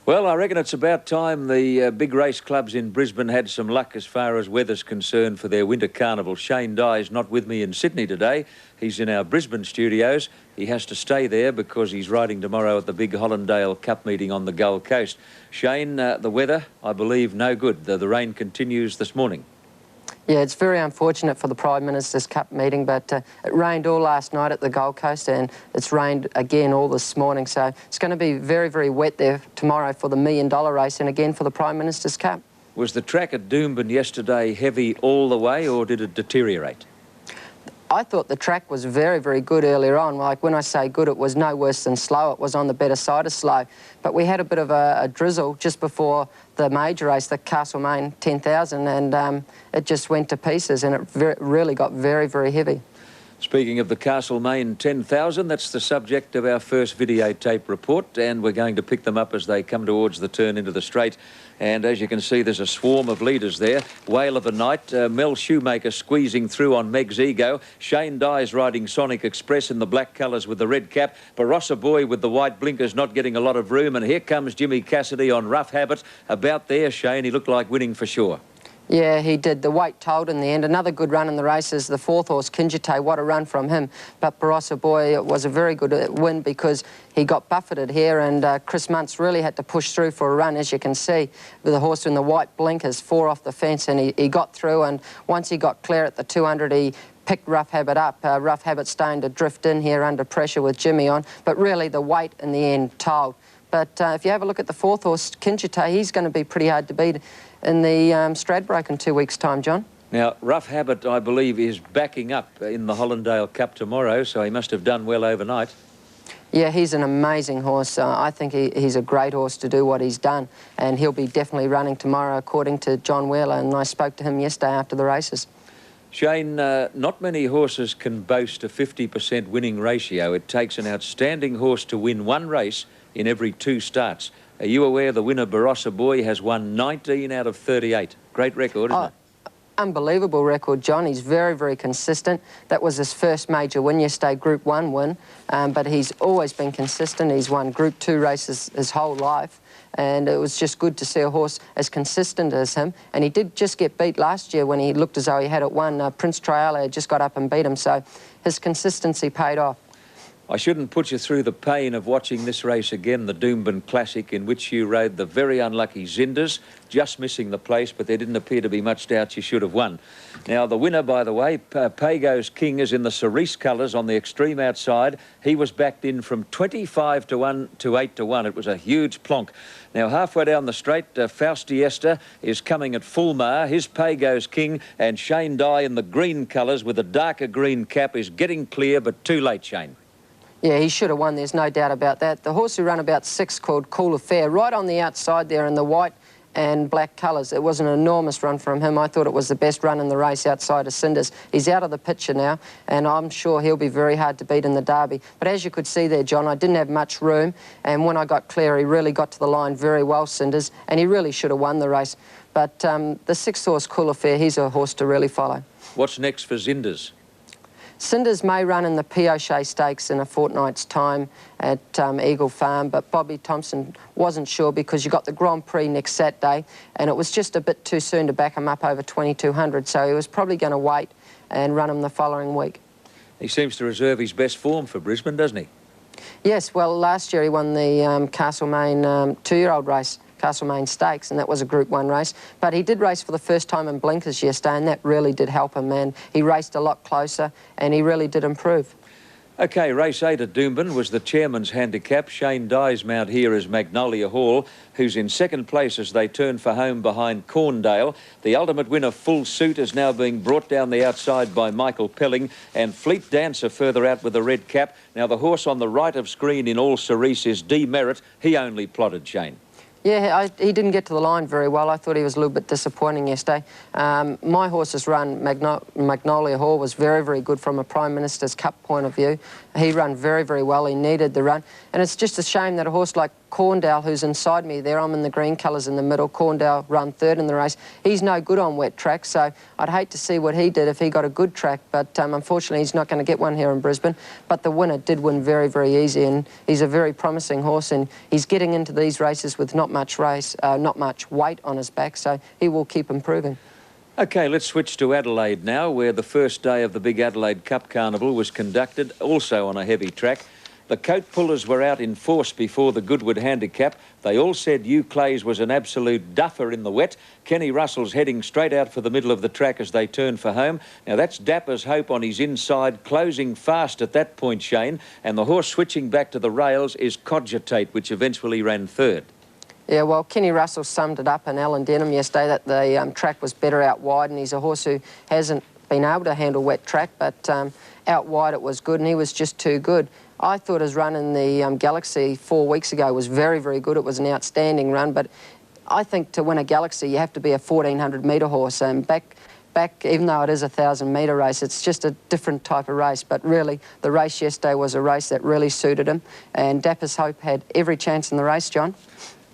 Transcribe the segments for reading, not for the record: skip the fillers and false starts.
Well, I reckon it's about time the big race clubs in Brisbane had some luck as far as weather's concerned for their winter carnival. Shane Dye's not with me in Sydney today. He's in our Brisbane studios. He has to stay there because he's riding tomorrow at the big Hollandale Cup meeting on the Gold Coast. Shane, the weather, I believe, no good. The rain continues this morning. Yeah, it's very unfortunate for the Prime Minister's Cup meeting, but it rained all last night at the Gold Coast and it's rained again all this morning. So it's going to be very, very wet there tomorrow for the $1 million race and again for the Prime Minister's Cup. Was the track at Doomben yesterday heavy all the way or did it deteriorate? I thought the track was very, very good earlier on. Like when I say good, it was no worse than slow. It was on the better side of slow. But we had a bit of a drizzle just before the major race, the Castlemaine 10,000, and it just went to pieces and it really got very, very heavy. Speaking of the Castlemaine 10,000, that's the subject of our first videotape report, and we're going to pick them up as they come towards the turn into the straight. And as you can see, there's a swarm of leaders there. Whale of the night, Mel Shoemaker squeezing through on Meg's Ego. Shane Dye's riding Sonic Express in the black colours with the red cap. Barossa Boy with the white blinkers not getting a lot of room. And here comes Jimmy Cassidy on Rough Habit. About there, Shane, he looked like winning for sure. Yeah, he did. The weight told in the end. Another good run in the race is the fourth horse, Kinjite. What a run from him. But Barossa Boy, it was a very good win because he got buffeted here and Chris Muntz really had to push through for a run, as you can see, with the horse in the white blinkers, 4 off the fence, and he got through, and once he got clear at the 200, he picked Rough Habit up. Rough Habit starting to drift in here under pressure with Jimmy on, but really the weight in the end told. But if you have a look at the fourth horse, Kinjite, he's going to be pretty hard to beat in the Stradbroke in 2 weeks' time, John. Now, Rough Habit, I believe, is backing up in the Hollandale Cup tomorrow, so he must have done well overnight. Yeah, he's an amazing horse. I think he's a great horse to do what he's done, and he'll be definitely running tomorrow, according to John Wheeler, and I spoke to him yesterday after the races. Shane, not many horses can boast a 50% winning ratio. It takes an outstanding horse to win one race in every 2 starts. Are you aware the winner, Barossa Boy, has won 19 out of 38? Great record, isn't it? Unbelievable record, John. He's very, very consistent. That was his first major win yesterday, Group 1 win, but he's always been consistent. He's won Group 2 races his whole life, and it was just good to see a horse as consistent as him. And he did just get beat last year when he looked as though he had it won. Prince Triale just got up and beat him, so his consistency paid off. I shouldn't put you through the pain of watching this race again, the Doomben Classic, in which you rode the very unlucky Zinders, just missing the place, but there didn't appear to be much doubt you should have won. Now, the winner, by the way, Pago's King, is in the cerise colours on the extreme outside. He was backed in from 25 to 1 to 8 to 1. It was a huge plonk. Now, halfway down the straight, Faustiesta is coming at full mar. His Pago's King, and Shane Dye in the green colours with a darker green cap is getting clear, but too late, Shane. Yeah, he should have won, there's no doubt about that. The horse who ran about 6 called Cool Affair, right on the outside there in the white and black colours. It was an enormous run from him. I thought it was the best run in the race outside of Cinders. He's out of the picture now, and I'm sure he'll be very hard to beat in the Derby. But as you could see there, John, I didn't have much room, and when I got clear, he really got to the line very well, Cinders, and he really should have won the race. But the 6th horse, Cool Affair, he's a horse to really follow. What's next for Zinders? Cinders may run in the Pioche Stakes in a fortnight's time at Eagle Farm, but Bobby Thompson wasn't sure because you got the Grand Prix next Saturday, and it was just a bit too soon to back him up over 2,200, so he was probably going to wait and run him the following week. He seems to reserve his best form for Brisbane, doesn't he? Yes, well, last year he won the Castlemaine 2-year-old race, Castlemaine Stakes, and that was a Group 1 race. But he did race for the first time in blinkers yesterday, and that really did help him, and he raced a lot closer, and he really did improve. OK, race 8 at Doomben was the chairman's handicap. Shane Dye's mount here is Magnolia Hall, who's in 2nd place as they turn for home behind Corndale. The ultimate winner, Full Suit, is now being brought down the outside by Michael Pelling, and Fleet Dancer further out with the red cap. Now, the horse on the right of screen in all cerise is Demerit. He only plotted, Shane. Yeah, he didn't get to the line very well. I thought he was a little bit disappointing yesterday. My horse's run, Magnolia Hall, was very, very good from a Prime Minister's Cup point of view. He ran very, very well. He needed the run. And it's just a shame that a horse like Corndale, who's inside me there. I'm in the green colours in the middle. Corndale run third in the race. He's no good on wet track, so I'd hate to see what he did if he got a good track, but unfortunately he's not going to get one here in Brisbane. But the winner did win very, very easy, and he's a very promising horse, and he's getting into these races with not much weight on his back, so he will keep improving. OK, let's switch to Adelaide now, where the first day of the big Adelaide Cup Carnival was conducted, also on a heavy track. The coat pullers were out in force before the Goodwood Handicap. They all said Hugh Clays was an absolute duffer in the wet. Kenny Russell's heading straight out for the middle of the track as they turn for home. Now, that's Dapper's Hope on his inside, closing fast at that point, Shane. And the horse switching back to the rails is Cogitate, which eventually ran third. Yeah, well, Kenny Russell summed it up in Alan Denham yesterday that the track was better out wide, and he's a horse who hasn't been able to handle wet track, but out wide it was good, and he was just too good. I thought his run in the Galaxy 4 weeks ago was very, very good. It was an outstanding run, but I think to win a Galaxy you have to be a 1,400-metre horse, and back, even though it is a 1,000-metre race, it's just a different type of race. But really, the race yesterday was a race that really suited him, and Dapper's Hope had every chance in the race, John.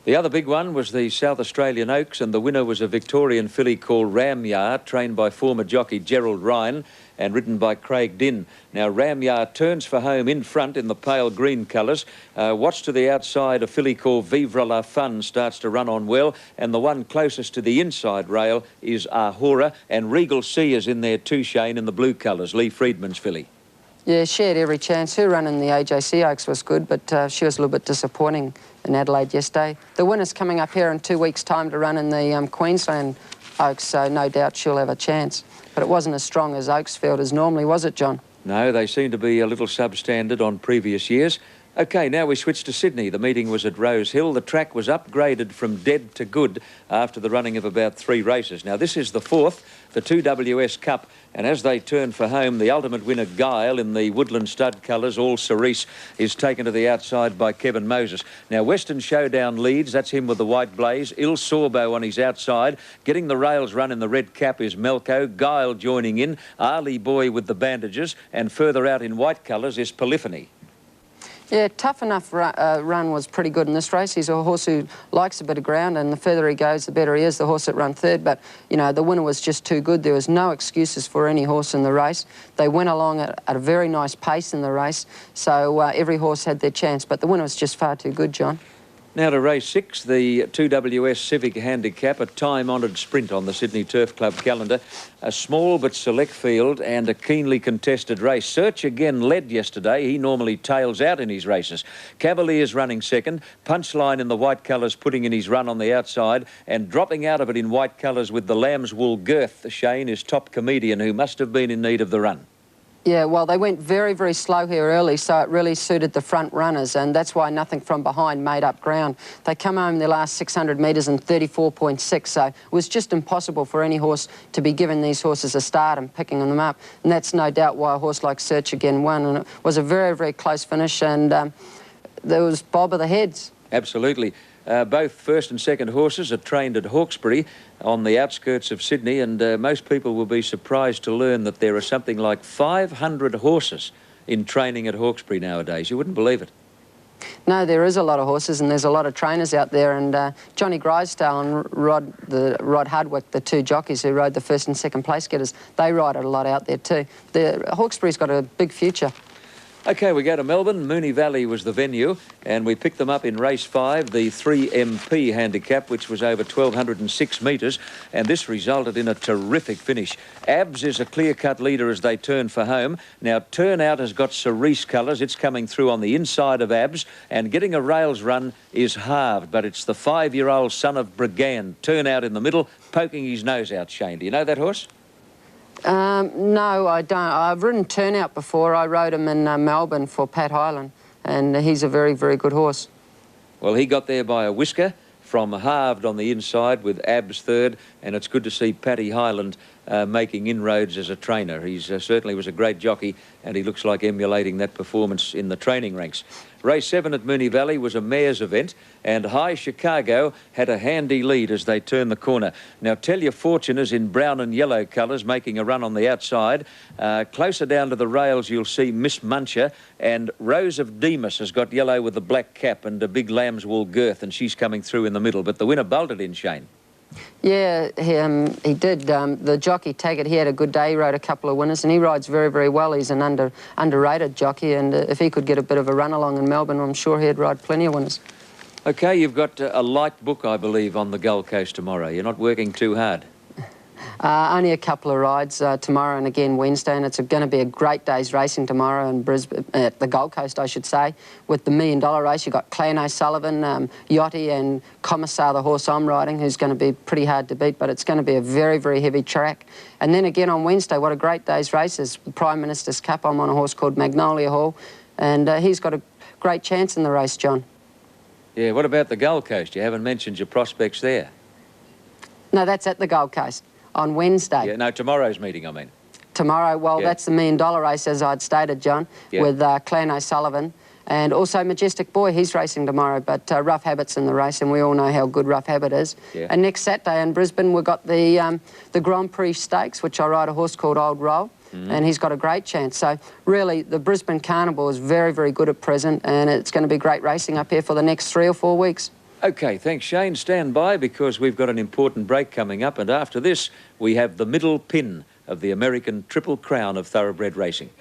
The other big one was the South Australian Oaks, and the winner was a Victorian filly called Ramyar, trained by former jockey Gerald Ryan and ridden by Craig Dinn. Now, Ramyar turns for home in front in the pale green colours. Watch to the outside, a filly called Vivre la Fun starts to run on well, and the one closest to the inside rail is Ahura, and Regal Sea is in there too, Shane, in the blue colours, Lee Friedman's filly. Yeah, she had every chance. Her run in the AJC Oaks was good, but she was a little bit disappointing in Adelaide yesterday. The winner's coming up here in 2 weeks' time to run in the Queensland Oaks, so no doubt she'll have a chance. But it wasn't as strong as Oaksfield as normally, was it, John? No, they seem to be a little substandard on previous years. OK, now we switch to Sydney. The meeting was at Rose Hill. The track was upgraded from dead to good after the running of about 3 races. Now, this is the 4th, the 2WS Cup, and as they turn for home, the ultimate winner, Guile, in the Woodland Stud colours, all cerise, is taken to the outside by Kevin Moses. Now, Western Showdown leads. That's him with the white blaze. Il Sorbo on his outside. Getting the rails run in the red cap is Melko. Guile joining in. Ali Boy with the bandages. And further out in white colours is Polyphony. Yeah, Tough Enough run was pretty good in this race. He's a horse who likes a bit of ground, and the further he goes, the better he is, the horse that ran third. But, you know, the winner was just too good. There was no excuses for any horse in the race. They went along at a very nice pace in the race, so every horse had their chance. But the winner was just far too good, John. Now to race 6, the 2WS Civic Handicap, a time-honoured sprint on the Sydney Turf Club calendar. A small but select field and a keenly contested race. Search again led yesterday. He normally tails out in his races. Cavalier's running second. Punchline in the white colours putting in his run on the outside, and dropping out of it in white colours with the lamb's wool girth, Shane, is Top Comedian, who must have been in need of the run. Yeah, well, they went very, very slow here early, so it really suited the front runners, and that's why Nothing From Behind made up ground. They come home their last 600 metres in 34.6, so it was just impossible for any horse to be giving these horses a start and picking them up. And that's no doubt why a horse like Search Again won, and it was a very, very close finish, and there was bob of the heads. Absolutely. Both first and second horses are trained at Hawkesbury on the outskirts of Sydney, and most people will be surprised to learn that there are something like 500 horses in training at Hawkesbury nowadays. You wouldn't believe it. No, there is a lot of horses, and there's a lot of trainers out there, and Johnny Grisdale and Rod Hardwick, the 2 jockeys who rode the first and second place getters, they ride a lot out there too. Hawkesbury's got a big future. OK, we go to Melbourne. Moonee Valley was the venue, and we picked them up in race 5, the 3MP handicap, which was over 1,206 metres, and this resulted in a terrific finish. Abs is a clear-cut leader as they turn for home. Now, Turnout has got cerise colours. It's coming through on the inside of Abs, and getting a rails run is halved, but it's the 5-year-old son of Brigand, Turnout in the middle, poking his nose out, Shane. Do you know that horse? No, I don't. I've ridden Turnout before. I rode him in Melbourne for Pat Hyland, and he's a very, very good horse. Well, he got there by a whisker from halved on the inside with Abs third, and it's good to see Paddy Hyland making inroads as a trainer. He's certainly was a great jockey, and he looks like emulating that performance in the training ranks. Race 7 at Moonee Valley was a mares event, and High Chicago had a handy lead as they turned the corner. Now, Tell Your Fortune is in brown and yellow colours, making a run on the outside. Closer down to the rails, you'll see Miss Muncher, and Rose of Demas has got yellow with the black cap and a big lamb's wool girth, and she's coming through in the middle. But the winner bolted in, Shane. Yeah, he did. The jockey Taggart, he had a good day. He rode a couple of winners, and he rides very, very well. He's an underrated jockey, and if he could get a bit of a run along in Melbourne, I'm sure he'd ride plenty of winners. OK, you've got a light book, I believe, on the Gold Coast tomorrow. You're not working too hard. Only a couple of rides tomorrow and again Wednesday, and it's going to be a great day's racing tomorrow in Brisbane, at the Gold Coast, I should say. With the $1 million race, you've got Clan O'Sullivan, Yachty and Commissar, the horse I'm riding, who's going to be pretty hard to beat, but it's going to be a very, very heavy track. And then again on Wednesday, what a great day's races. The Prime Minister's Cup, I'm on a horse called Magnolia Hall, and he's got a great chance in the race, John. Yeah, what about the Gold Coast? You haven't mentioned your prospects there. No, that's at the Gold Coast. On Wednesday. Yeah, no, tomorrow's meeting, I mean. Tomorrow, well, yeah. That's the $1 million race, as I'd stated, John, yeah. with Clan O'Sullivan. And also Majestic Boy, he's racing tomorrow, but Rough Habit's in the race, and we all know how good Rough Habit is. Yeah. And next Saturday in Brisbane, we've got the Grand Prix Stakes, which I ride a horse called Old Roll, and he's got a great chance. So really, the Brisbane Carnival is very, very good at present, and it's going to be great racing up here for the next 3 or 4 weeks. OK, thanks, Shane. Stand by, because we've got an important break coming up, and after this, we have the middle pin of the American Triple Crown of thoroughbred racing.